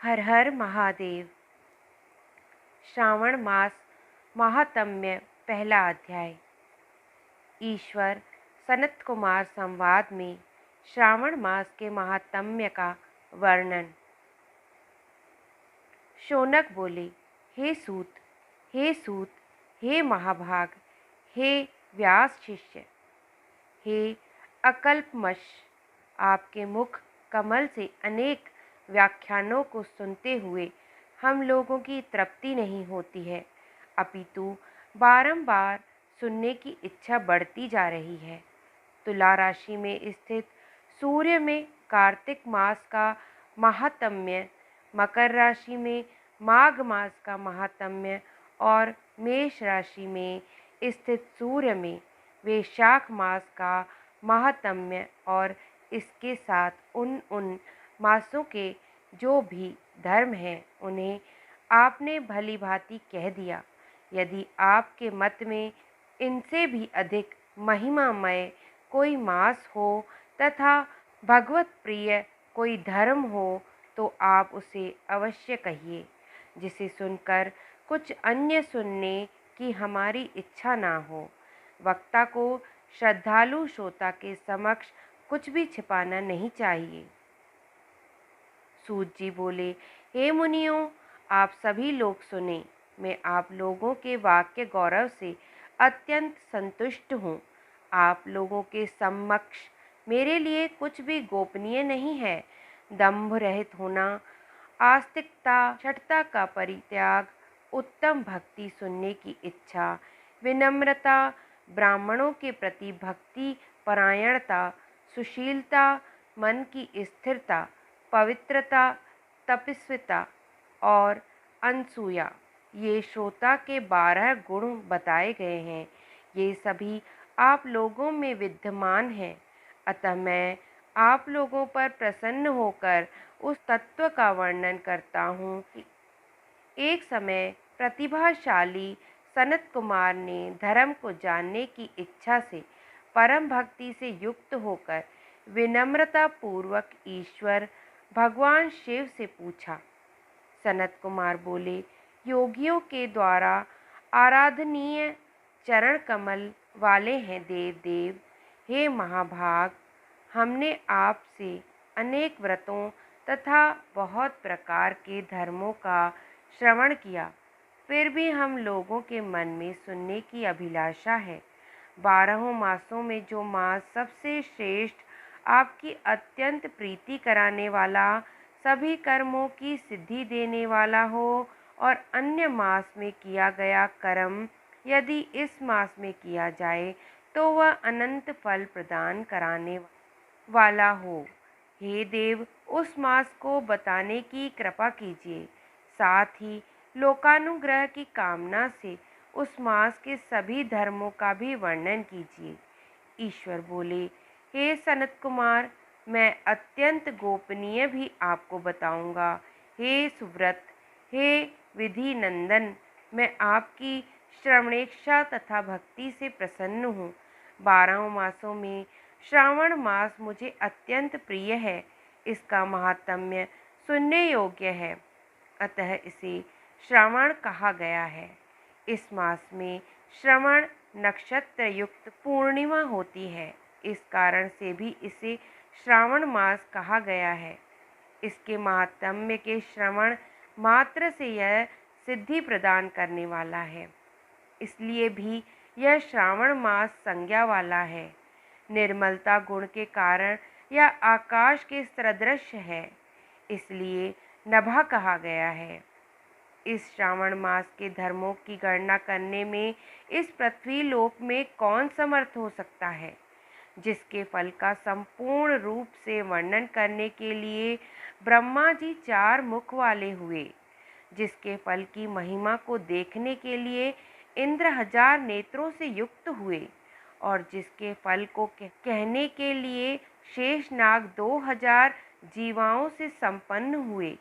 हर हर महादेव। श्रावण मास महात्म्य, पहला अध्याय। ईश्वर सनत कुमार संवाद में श्रावण मास के महात्म्य का वर्णन। शौनक बोले, हे सूत, हे सूत, हे महाभाग, हे व्यास शिष्य, हे अकल्पमश, आपके मुख कमल से अनेक व्याख्यानों को सुनते हुए हम लोगों की तृप्ति नहीं होती है, अपितु बारंबार सुनने की इच्छा बढ़ती जा रही है। तुला राशि में स्थित सूर्य में कार्तिक मास का महात्म्य, मकर राशि में माघ मास का महात्म्य और मेष राशि में स्थित सूर्य में वैशाख मास का महात्म्य और इसके साथ उन मासों के जो भी धर्म हैं उन्हें आपने भली भांति कह दिया। यदि आपके मत में इनसे भी अधिक महिमामय कोई मास हो तथा भगवत प्रिय कोई धर्म हो तो आप उसे अवश्य कहिए, जिसे सुनकर कुछ अन्य सुनने की हमारी इच्छा ना हो। वक्ता को श्रद्धालु श्रोता के समक्ष कुछ भी छिपाना नहीं चाहिए। सूत जी बोले, हे मुनियों, आप सभी लोग सुने। मैं आप लोगों के वाक्य गौरव से अत्यंत संतुष्ट हूँ। आप लोगों के समक्ष मेरे लिए कुछ भी गोपनीय नहीं है। दंभ रहित होना, आस्तिकता, शठता का परित्याग, उत्तम भक्ति सुनने की इच्छा, विनम्रता, ब्राह्मणों के प्रति भक्ति परायणता, सुशीलता, मन की स्थिरता, पवित्रता, तपस्विता और अनसूया, ये श्रोता के 12 गुण बताए गए हैं। ये सभी आप लोगों में विद्यमान हैं। अतः मैं आप लोगों पर प्रसन्न होकर उस तत्व का वर्णन करता हूँ। एक समय प्रतिभाशाली सनत कुमार ने धर्म को जानने की इच्छा से परम भक्ति से युक्त होकर विनम्रता पूर्वक ईश्वर भगवान शिव से पूछा। सनत कुमार बोले, योगियों के द्वारा आराधनीय चरण कमल वाले हैं देव देव। हे महाभाग, हमने आपसे अनेक व्रतों तथा बहुत प्रकार के धर्मों का श्रवण किया, फिर भी हम लोगों के मन में सुनने की अभिलाषा है। 12 मासों में जो मास सबसे श्रेष्ठ, आपकी अत्यंत प्रीति कराने वाला, सभी कर्मों की सिद्धि देने वाला हो और अन्य मास में किया गया कर्म यदि इस मास में किया जाए तो वह अनंत फल प्रदान कराने वाला हो। हे देव, उस मास को बताने की कृपा कीजिए। साथ ही लोकानुग्रह की कामना से उस मास के सभी धर्मों का भी वर्णन कीजिए। ईश्वर बोले, हे सनत कुमार, मैं अत्यंत गोपनीय भी आपको बताऊंगा। हे सुव्रत, हे विधि नंदन, मैं आपकी श्रवणेच्छा तथा भक्ति से प्रसन्न हूँ। 12 मासों में श्रावण मास मुझे अत्यंत प्रिय है। इसका महात्म्य सुनने योग्य है, अतः इसे श्रावण कहा गया है। इस मास में श्रवण नक्षत्र युक्त पूर्णिमा होती है, इस कारण से भी इसे श्रावण मास कहा गया है। इसके महात्म्य के श्रवण मात्र से यह सिद्धि प्रदान करने वाला है, इसलिए भी यह श्रावण मास संज्ञा वाला है। निर्मलता गुण के कारण यह आकाश के सदृश है, इसलिए नभा कहा गया है। इस श्रावण मास के धर्मों की गणना करने में इस पृथ्वी लोक में कौन समर्थ हो सकता है। जिसके फल का संपूर्ण रूप से वर्णन करने के लिए ब्रह्मा जी 4 मुख वाले हुए, जिसके फल की महिमा को देखने के लिए इंद्र 1000 नेत्रों से युक्त हुए और जिसके फल को कहने के लिए शेषनाग 2000 जीवाओं से संपन्न हुए।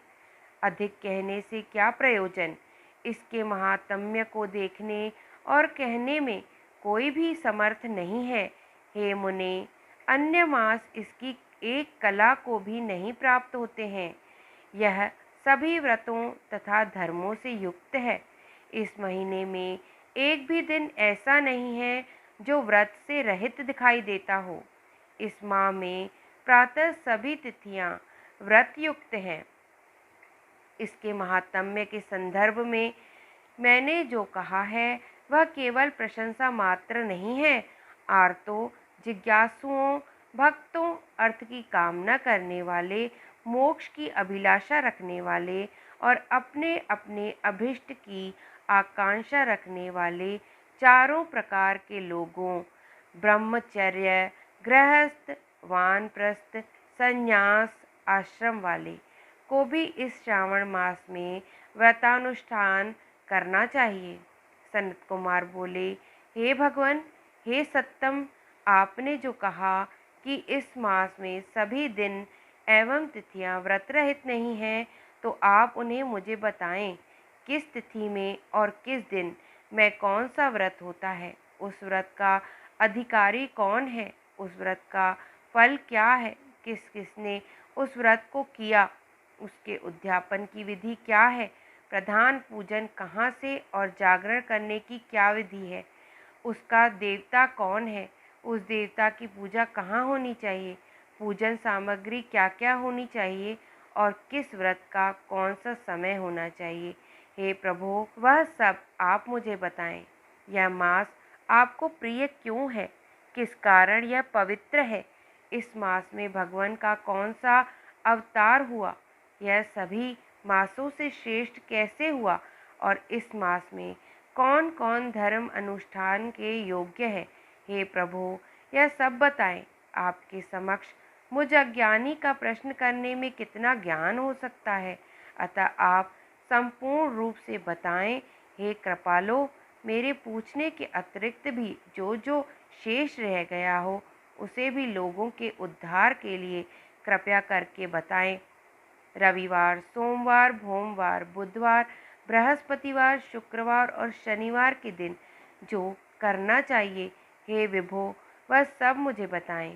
अधिक कहने से क्या प्रयोजन। इसके महात्म्य को देखने और कहने में कोई भी समर्थ नहीं है। हे मुने, अन्य मास इसकी एक कला को भी नहीं प्राप्त होते हैं। यह सभी व्रतों तथा धर्मों से युक्त है। इस महीने में एक भी दिन ऐसा नहीं है जो व्रत से रहित दिखाई देता हो। इस माह में प्रातः सभी तिथियां व्रत युक्त हैं। इसके महात्म्य के संदर्भ में मैंने जो कहा है वह केवल प्रशंसा मात्र नहीं है। आर्तों, जिज्ञासुओं, भक्तों, अर्थ की कामना करने वाले, मोक्ष की अभिलाषा रखने वाले और अपने अपने अभिष्ट की आकांक्षा रखने वाले चारों प्रकार के लोगों, ब्रह्मचर्य, गृहस्थ, वानप्रस्थ, संन्यास आश्रम वाले को भी इस श्रावण मास में व्रतानुष्ठान करना चाहिए। सनत कुमार बोले, हे भगवान, हे सत्तम, आपने जो कहा कि इस मास में सभी दिन एवं तिथियां व्रत रहित नहीं हैं, तो आप उन्हें मुझे बताएं। किस तिथि में और किस दिन मैं कौन सा व्रत होता है, उस व्रत का अधिकारी कौन है, उस व्रत का फल क्या है, किस किसने उस व्रत को किया, उसके उद्यापन की विधि क्या है, प्रधान पूजन कहाँ से और जागरण करने की क्या विधि है, उसका देवता कौन है, उस देवता की पूजा कहाँ होनी चाहिए, पूजन सामग्री क्या क्या होनी चाहिए और किस व्रत का कौन सा समय होना चाहिए। हे प्रभु, वह सब आप मुझे बताएं। यह मास आपको प्रिय क्यों है, किस कारण यह पवित्र है, इस मास में भगवान का कौन सा अवतार हुआ, यह सभी मासों से श्रेष्ठ कैसे हुआ और इस मास में कौन कौन धर्म अनुष्ठान के योग्य है। हे प्रभु, यह सब बताएं। आपके समक्ष मुझ अज्ञानी का प्रश्न करने में कितना ज्ञान हो सकता है, अतः आप संपूर्ण रूप से बताएं। हे कृपालो, मेरे पूछने के अतिरिक्त भी जो जो शेष रह गया हो उसे भी लोगों के उद्धार के लिए कृपया करके बताएं। रविवार, सोमवार, भोमवार, बुधवार, बृहस्पतिवार, शुक्रवार और शनिवार के दिन जो करना चाहिए, हे विभो, वह सब मुझे बताएं।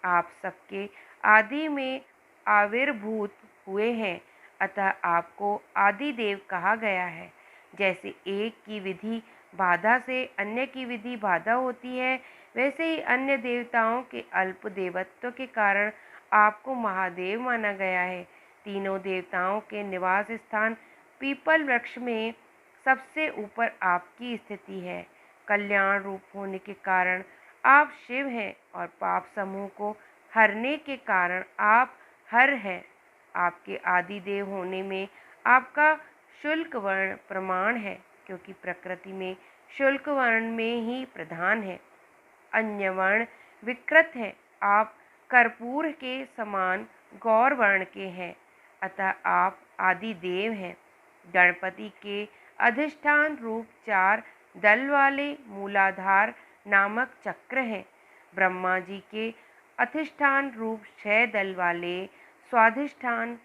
आप सबके आदि में आविर्भूत हुए हैं, अतः आपको आदि देव कहा गया है। जैसे एक की विधि बाधा से अन्य की विधि बाधा होती है, वैसे ही अन्य देवताओं के अल्प देवत्व के कारण आपको महादेव माना गया है। तीनों देवताओं के निवास स्थान पीपल वृक्ष में सबसे ऊपर आपकी स्थिति है। कल्याण रूप होने के कारण आप शिव हैं और पाप समूह को हरने के कारण आप हर हैं। आपके आदि देव होने में आपका शुल्क वर्ण प्रमाण है, क्योंकि प्रकृति में शुल्क वर्ण में ही प्रधान है, अन्य वर्ण विकृत है। आप कर्पूर के समान गौर वर्ण के हैं, अतः आप आदि देव हैं। गणपति के अधिष्ठान रूप 4 दल वाले मूलाधार नामक चक्र हैं। ब्रह्मा जी के अधिष्ठान रूप 6 दल वाले स्वाधिष्ठान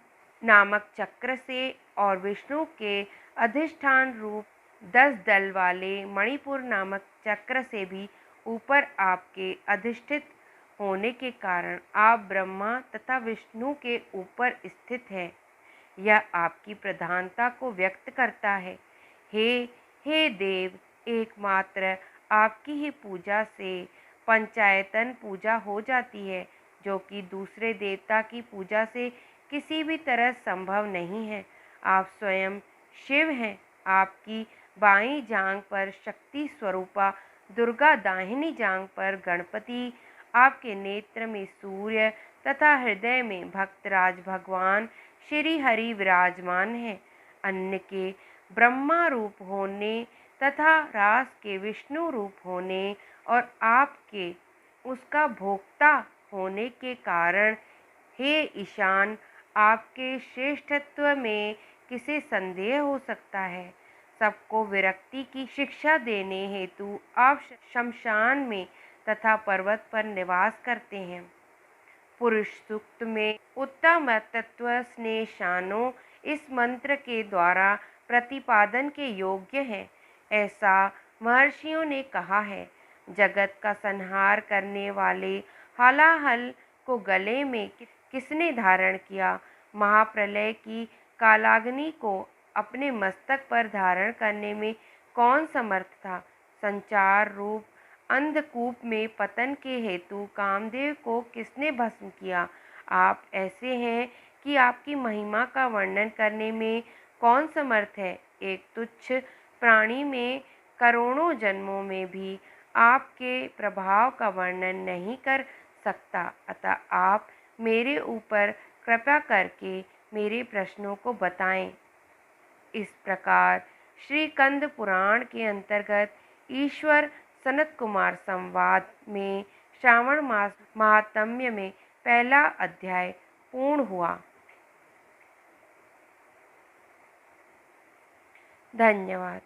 नामक चक्र से और विष्णु के अधिष्ठान रूप 10 दल वाले मणिपुर नामक चक्र से भी ऊपर आपके अधिष्ठित होने के कारण आप ब्रह्मा तथा विष्णु के ऊपर स्थित हैं। यह आपकी प्रधानता को व्यक्त करता है। हे देव, एकमात्र आपकी ही पूजा से पंचायतन पूजा हो जाती है, जो कि दूसरे देवता की पूजा से किसी भी तरह संभव नहीं है। आप स्वयं शिव हैं। आपकी बाईं जांघ पर शक्ति स्वरूपा दुर्गा, दाहिनी जांघ पर गणपति, आपके नेत्र में सूर्य तथा हृदय में भक्तराज भगवान श्री हरि विराजमान है। अन्न के ब्रह्मा रूप होने तथा रास के विष्णु रूप होने और आपके उसका भोक्ता होने के कारण, हे ईशान, आपके श्रेष्ठत्व में किसे संदेह हो सकता है। सबको विरक्ति की शिक्षा देने हेतु आप शमशान में तथा पर्वत पर निवास करते हैं। पुरुष सूक्त में उत्तम तत्व स्नेशानो इस मंत्र के द्वारा प्रतिपादन के योग्य है, ऐसा महर्षियों ने कहा है। जगत का संहार करने वाले हलाहल को गले में किसने धारण किया, महाप्रलय की कालाग्नि को अपने मस्तक पर धारण करने में कौन समर्थ था? संचार रूप अंधकूप में पतन के हेतु कामदेव को किसने भस्म किया? आप ऐसे हैं कि आपकी महिमा का वर्णन करने में कौन समर्थ है? एक तुच्छ प्राणी में करोड़ों जन्मों में भी आपके प्रभाव का वर्णन नहीं कर सकता। अतः आप मेरे ऊपर कृपा करके मेरे प्रश्नों को बताएं। इस प्रकार श्री कंद पुराण के अंतर्गत ईश्वर सनत कुमार संवाद में श्रावण मास महात्म्य में पहला अध्याय पूर्ण हुआ। धन्यवाद।